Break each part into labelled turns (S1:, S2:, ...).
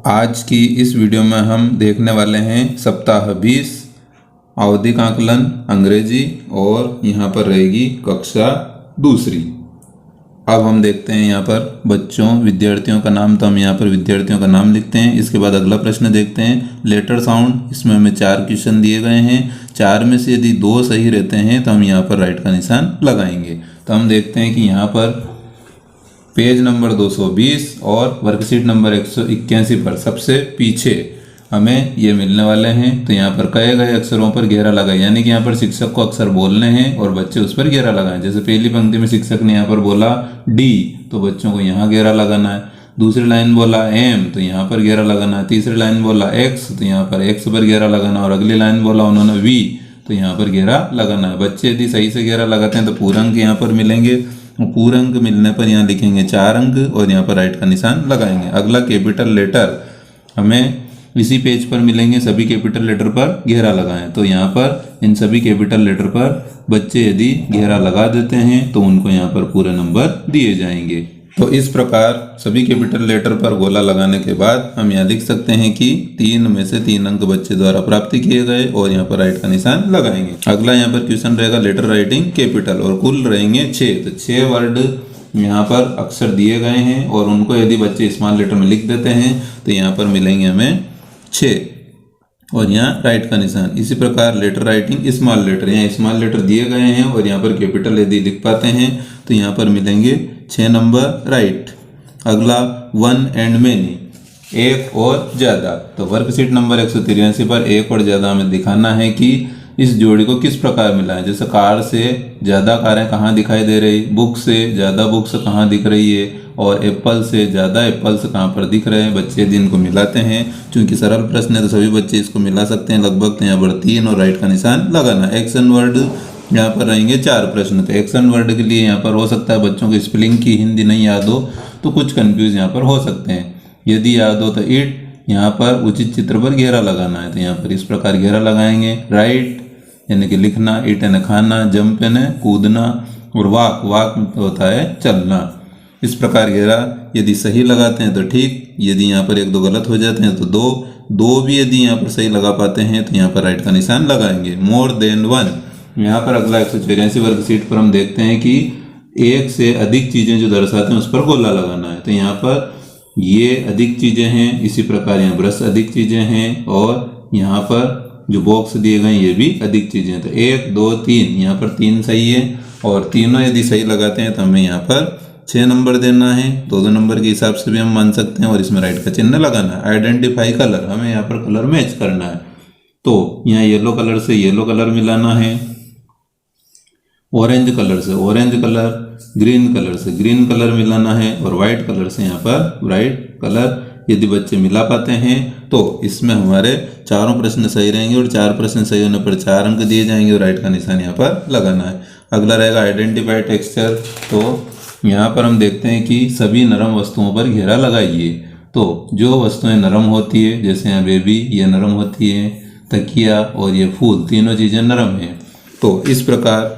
S1: आज की इस वीडियो में हम देखने वाले हैं सप्ताह 20 आवधिक आकलन अंग्रेजी और यहाँ पर रहेगी कक्षा दूसरी। अब हम देखते हैं यहाँ पर बच्चों विद्यार्थियों का नाम, तो हम यहाँ पर विद्यार्थियों का नाम लिखते हैं। इसके बाद अगला प्रश्न देखते हैं लेटर साउंड। इसमें हमें 4 क्वेश्चन दिए गए हैं। 4 में से यदि 2 सही रहते हैं तो हम यहाँ पर राइट का निशान लगाएंगे। तो हम देखते हैं कि यहाँ पर पेज नंबर 220 और वर्कशीट नंबर 181 पर सबसे पीछे हमें ये मिलने वाले हैं। तो यहाँ पर कहे गए अक्षरों पर घेरा लगाए, यानी कि यहाँ पर शिक्षक को अक्षर बोलने हैं और बच्चे उस पर घेरा लगाएं। जैसे पहली पंक्ति में शिक्षक ने यहाँ पर बोला डी, तो बच्चों को यहाँ घेरा लगाना है। दूसरी लाइन बोला एम, तो यहाँ पर घेरा लगाना है। तीसरी लाइन बोला एक्स, तो यहाँ पर एक्स पर घेरा लगाना है। और अगली लाइन बोला उन्होंने वी, तो यहाँ पर घेरा लगाना है। बच्चे यदि सही से घेरा लगाते हैं तो पूरे अंक यहाँ पर मिलेंगे। पूरे अंक मिलने पर यहाँ लिखेंगे 4 अंक और यहाँ पर राइट का निशान लगाएंगे। अगला कैपिटल लेटर हमें इसी पेज पर मिलेंगे। सभी कैपिटल लेटर पर घेरा लगाएं। तो यहाँ पर इन सभी कैपिटल लेटर पर बच्चे यदि घेरा लगा देते हैं तो उनको यहाँ पर पूरे नंबर दिए जाएंगे। तो इस प्रकार सभी कैपिटल लेटर पर गोला लगाने के बाद हम यहाँ लिख सकते हैं कि 3 में से 3 अंक बच्चे द्वारा प्राप्त किए गए और यहाँ पर राइट का निशान लगाएंगे। अगला यहाँ पर क्वेश्चन रहेगा लेटर राइटिंग कैपिटल और कुल रहेंगे 6। तो 6 वर्ड यहाँ पर अक्षर दिए गए हैं और उनको यदि बच्चे स्मॉल लेटर में लिख देते हैं तो यहाँ पर मिलेंगे हमें 6 और यहाँ राइट का निशान। इसी प्रकार लेटर राइटिंग स्मॉल लेटर, यहाँ स्मॉल लेटर दिए गए हैं और यहाँ पर कैपिटल यदि लिख पाते हैं तो यहाँ पर मिलेंगे 6 नंबर राइट। अगला वन एंड मेनी, एक और ज़्यादा। तो वर्कशीट नंबर 183 पर एक और ज़्यादा हमें दिखाना है कि इस जोड़ी को किस प्रकार मिला है। जैसे कार से ज़्यादा कारें कहाँ दिखाई दे रही, बुक से ज़्यादा बुक्स कहाँ दिख रही है और एप्पल से ज़्यादा एप्पल्स कहाँ पर दिख रहे हैं। बच्चे यदि इनको मिलाते हैं, चूंकि सरल प्रश्न है तो सभी बच्चे इसको मिला सकते हैं लगभग। तो यहाँ पर 3 और राइट का निशान लगाना। एक्शन वर्ड यहाँ पर रहेंगे 4 प्रश्न। तो एक्शन वर्ड के लिए यहाँ पर हो सकता है बच्चों को स्पेलिंग की हिंदी नहीं याद हो तो कुछ कंफ्यूज यहाँ पर हो सकते हैं। यदि याद हो तो इट, यहाँ पर उचित चित्र पर घेरा लगाना है। तो यहाँ पर इस प्रकार घेरा लगाएंगे। राइट यानी कि लिखना, इट यानी खाना, जंप यानी कूदना और वाक, वाक होता है चलना। इस प्रकार घेरा यदि सही लगाते हैं तो ठीक, यदि यहाँ पर 1-2 गलत हो जाते हैं तो 2 भी यदि यहाँ पर सही लगा पाते हैं तो यहाँ पर राइट का निशान लगाएंगे। मोर देन 1, यहाँ पर अगला 184 वर्कशीट पर हम देखते हैं कि एक से अधिक चीज़ें जो दर्शाते हैं उस पर गोला लगाना है। तो यहाँ पर ये अधिक चीज़ें हैं, इसी प्रकार यहाँ ब्रश अधिक चीज़ें हैं और यहाँ पर जो बॉक्स दिए गए ये भी अधिक चीज़ें हैं। तो 1, 2, 3, यहाँ पर 3 सही है और तीनों यदि सही लगाते हैं तो हमें यहाँ पर 6 नंबर देना है। 2-2 नंबर के हिसाब से भी हम मान सकते हैं और इसमें राइट का चिन्ह लगाना है। आइडेंटिफाई कलर, हमें यहाँ पर कलर मैच करना है। तो यहाँ येलो कलर से येलो कलर मिलाना है, ऑरेंज कलर से ऑरेंज कलर, ग्रीन कलर से ग्रीन कलर मिलाना है और वाइट कलर से यहाँ पर वाइट कलर। यदि बच्चे मिला पाते हैं तो इसमें हमारे 4 प्रश्न सही रहेंगे और 4 प्रश्न सही होने पर 4 अंक दिए जाएंगे और राइट का निशान यहाँ पर लगाना है। अगला रहेगा आइडेंटिफाई टेक्सचर। तो यहाँ पर हम देखते हैं कि सभी नरम वस्तुओं पर घेरा लगाइए। तो जो वस्तुएं नरम होती है, जैसे यहाँ बेबी ये नरम होती है, तकिया और ये फूल, तीनों चीज़ें नरम हैं। तो इस प्रकार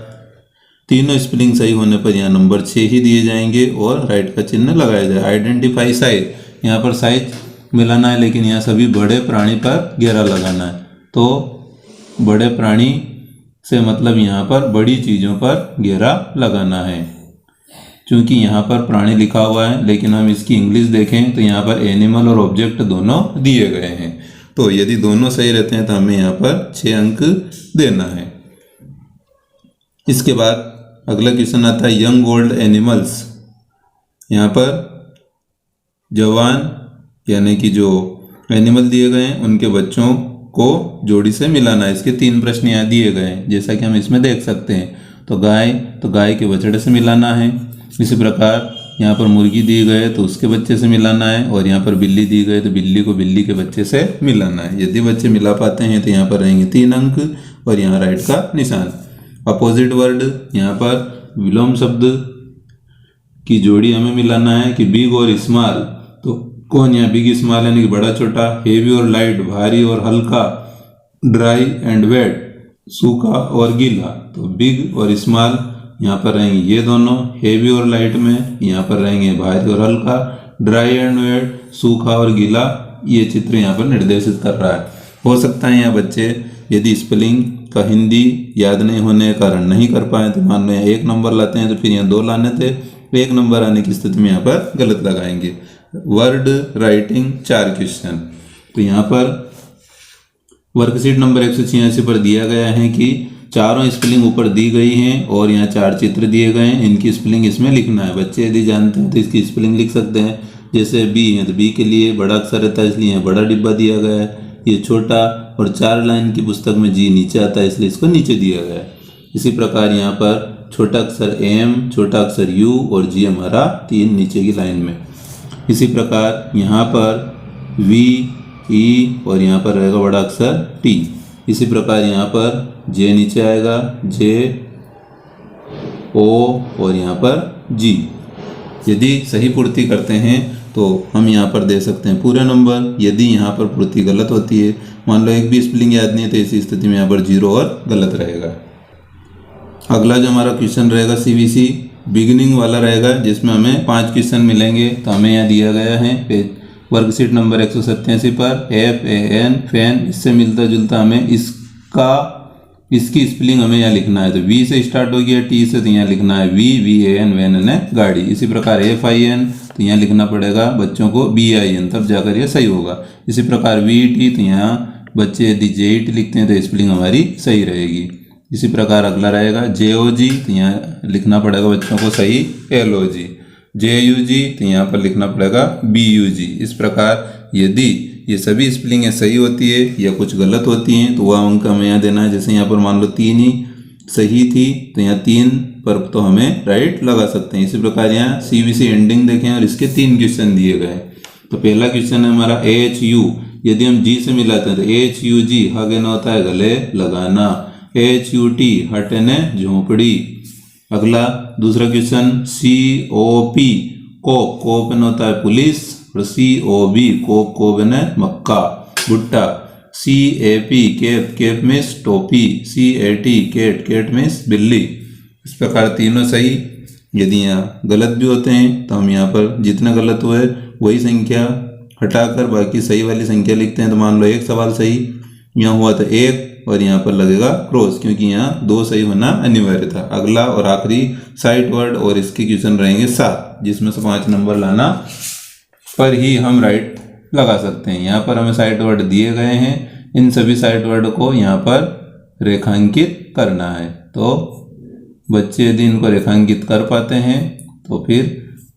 S1: तीनों स्पेलिंग सही होने पर यहाँ नंबर 6 ही दिए जाएंगे और राइट का चिन्ह लगाया जाए। आइडेंटिफाई साइज, यहाँ पर साइज मिलाना है लेकिन यहाँ सभी बड़े प्राणी पर घेरा लगाना है। तो बड़े प्राणी से मतलब यहाँ पर बड़ी चीज़ों पर घेरा लगाना है। क्योंकि यहाँ पर प्राणी लिखा हुआ है लेकिन हम इसकी इंग्लिश देखें तो यहाँ पर एनिमल और ऑब्जेक्ट दोनों दिए गए हैं। तो यदि दोनों सही रहते हैं तो हमें यहाँ पर 6 अंक देना है। इसके बाद अगला क्वेश्चन आता है यंग ओल्ड एनिमल्स। यहाँ पर जवान यानी कि जो एनिमल दिए गए हैं उनके बच्चों को जोड़ी से मिलाना है। इसके 3 प्रश्न यहाँ दिए गए हैं जैसा कि हम इसमें देख सकते हैं। तो गाय के बछड़े से मिलाना है। इसी प्रकार यहाँ पर मुर्गी दी गए तो उसके बच्चे से मिलाना है और यहाँ पर बिल्ली दी गई तो बिल्ली को बिल्ली के बच्चे से मिलाना है। यदि बच्चे मिला पाते हैं तो यहाँ पर रहेंगे 3 अंक और यहाँ राइट का निशान। अपोजिट वर्ड, यहाँ पर विलोम शब्द की जोड़ी हमें मिलाना है कि बिग और स्मॉल। तो कौन यहाँ बिग स्मॉल यानी कि बड़ा छोटा, हेवी और लाइट, भारी और हल्का, ड्राई एंड वेट, सूखा और गीला। तो बिग और स्मॉल यहाँ पर रहेंगे ये दोनों, हेवी और लाइट में यहाँ पर रहेंगे भारी और हल्का, ड्राई एंड वेट सूखा और गीला ये चित्र यहाँ पर निर्देशित कर रहा है। हो सकता है यहाँ बच्चे यदि स्पेलिंग का हिंदी याद नहीं होने के कारण नहीं कर पाए तो मान लो यहाँ 1 नंबर लाते हैं तो फिर यहाँ 2 लाने थे, 1 नंबर आने की स्थिति में यहाँ पर गलत लगाएंगे। Word writing 4 question. तो यहाँ पर वर्कशीट नंबर 186 पर दिया गया है कि चारों स्पेलिंग ऊपर दी गई हैं और यहाँ 4 चित्र दिए गए हैं, इनकी स्पेलिंग इसमें लिखना है। बच्चे यदि जानते हैं तो इसकी स्पेलिंग लिख सकते हैं। जैसे बी है तो बी के लिए बड़ा अक्षर रहता है इसलिए बड़ा डिब्बा दिया गया है, ये छोटा, और 4 लाइन की पुस्तक में जी नीचे आता है इसलिए इसको नीचे दिया गया है। इसी प्रकार यहाँ पर छोटा अक्षर एम, छोटा अक्षर यू और जी हमारा 3 नीचे की लाइन में। इसी प्रकार यहाँ पर वी, ई और यहाँ पर रहेगा बड़ा अक्षर टी। इसी प्रकार यहाँ पर जे नीचे आएगा, जे, ओ और यहाँ पर जी। यदि सही पूर्ति करते हैं तो हम यहाँ पर दे सकते हैं पूरे नंबर। यदि यहाँ पर पूर्ति गलत होती है, मान लो एक भी स्पेलिंग याद नहीं है, तो इसी स्थिति में यहाँ पर 0 और गलत रहेगा। अगला जो हमारा क्वेश्चन रहेगा CBC बिगिनिंग वाला रहेगा, जिसमें हमें 5 क्वेश्चन मिलेंगे। तो हमें यहाँ दिया गया है पेज वर्कशीट नंबर 187 पर FAN फैन, इससे मिलता जुलता हमें इसकी स्पेलिंग हमें यहाँ लिखना है। तो V से स्टार्ट हो गया, T से तो यहाँ लिखना है VAN वैन है गाड़ी। इसी प्रकार FIN तो यहाँ लिखना पड़ेगा बच्चों को BIN, तब जाकर ये सही होगा। इसी प्रकार VT तो यहाँ बच्चे यदि JET लिखते हैं तो स्पेलिंग हमारी सही रहेगी। इसी प्रकार अगला रहेगा JOG तो यहाँ लिखना पड़ेगा बच्चों को सही LOG। JUG तो यहाँ पर लिखना पड़ेगा BUG। इस प्रकार यदि ये सभी स्पेलिंगें सही होती है या कुछ गलत होती हैं तो वह अंक हमें यहाँ देना है। जैसे यहाँ पर मान लो 3 ही सही थी तो यहाँ 3 पर तो हमें राइट लगा सकते हैं। इसी प्रकार यहाँ CBC एंडिंग देखें और इसके 3 क्वेश्चन दिए गए। तो पहला क्वेश्चन है हमारा HU, यदि हम G से मिलाते हैं तो HUG आगे ना होता है गले लगाना, HUT हटने झोंपड़ी। अगला दूसरा क्वेश्चन COP कोप न होता है पुलिस, और COB कोप न मक्का भुट्टा, CAP कैप में टोपी, CAT कैट में बिल्ली। इस प्रकार तीनों सही। यदि यहाँ गलत भी होते हैं तो हम यहाँ पर जितना गलत हुए वही संख्या हटाकर बाकी सही वाली संख्या लिखते हैं। तो मान लो 1 सवाल सही यहाँ हुआ तो 1 और यहाँ पर लगेगा क्रॉस, क्योंकि यहाँ 2 सही होना अनिवार्य था। अगला और आखिरी साइट वर्ड और इसके क्वेश्चन रहेंगे 7, जिसमें से 5 नंबर लाना पर ही हम राइट लगा सकते हैं। यहाँ पर हमें साइट वर्ड दिए गए हैं, इन सभी साइट वर्ड को यहाँ पर रेखांकित करना है। तो बच्चे यदि इनको रेखांकित कर पाते हैं तो फिर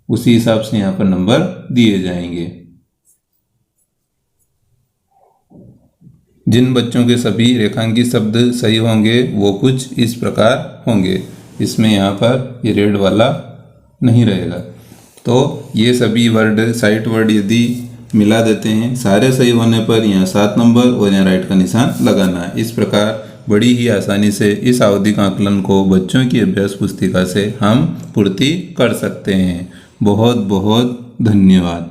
S1: उसी हिसाब से यहाँ पर नंबर दिए जाएंगे। जिन बच्चों के सभी रेखांकित शब्द सही होंगे वो कुछ इस प्रकार होंगे। इसमें यहाँ पर ये रेड वाला नहीं रहेगा। तो ये सभी वर्ड साइट वर्ड यदि मिला देते हैं, सारे सही होने पर यहाँ 7 नंबर और यहाँ राइट का निशान लगाना है। इस प्रकार बड़ी ही आसानी से इस आवधिक आकलन को बच्चों की अभ्यास पुस्तिका से हम पूर्ति कर सकते हैं। बहुत बहुत धन्यवाद।